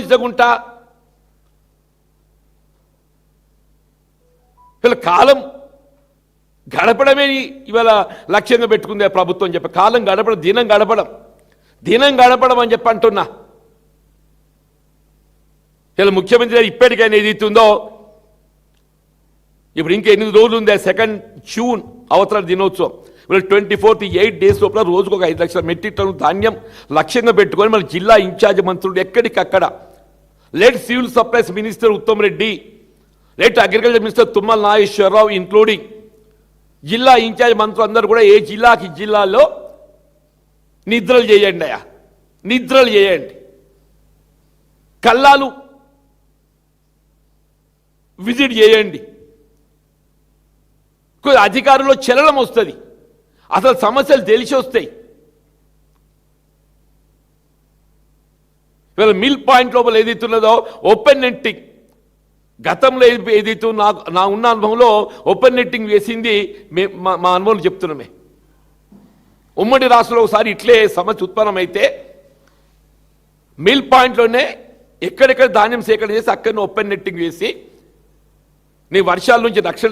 చింతగుంట వీళ్ళ కాలం గడపడమే ఇవాళ లక్ష్యంగా పెట్టుకుంది ప్రభుత్వం చెప్పి కాలం గడపడం దినం గడపడం అని చెప్పి అంటున్నా. ఇలా ముఖ్యమంత్రి గారు ఇప్పటికైనా ఏదైతుందో ఇప్పుడు ఇంకా 8 రోజులు ఉంది 2 జూన్ అవతరణ దినోత్సవం. వీళ్ళు 24 8 డేస్ లోపల రోజుకు ఒక 5 లక్షల మెట్రిక్ టన్ను ధాన్యం లక్ష్యంగా పెట్టుకొని మన జిల్లా ఇన్ఛార్జ్ మంత్రులు ఎక్కడికక్కడ let civil supplies minister Uttam Reddy, let agriculture minister Tummala Nageswara Rao including జిల్లా ఇన్ఛార్జ్ మంత్రులు అందరూ కూడా ఏ జిల్లాలో నిద్రలు చేయండి, కల్లాలు విజిట్ చేయండి. అధికారుల్లో చలనం వస్తుంది, అసలు సమస్యలు తెలిసి వస్తాయి. ఇవాళ మిల్ పాయింట్ లోపల ఏదైతున్నదో ఓపెన్ నెట్టింగ్ గతంలో ఏదైతే నా ఉన్న అనుభవంలో ఓపెన్ నెట్టింగ్ వేసింది మా అనుభవం చెప్తున్నామే. ఉమ్మడి రాష్ట్రంలో ఒకసారి ఇట్లే సమస్య ఉత్పన్నమైతే మిల్ పాయింట్లోనే ఎక్కడెక్కడ ధాన్యం సేకరణ చేసి అక్కడనే ఓపెన్ నెట్టింగ్ వేసి నీ వర్షాల నుంచి రక్షణ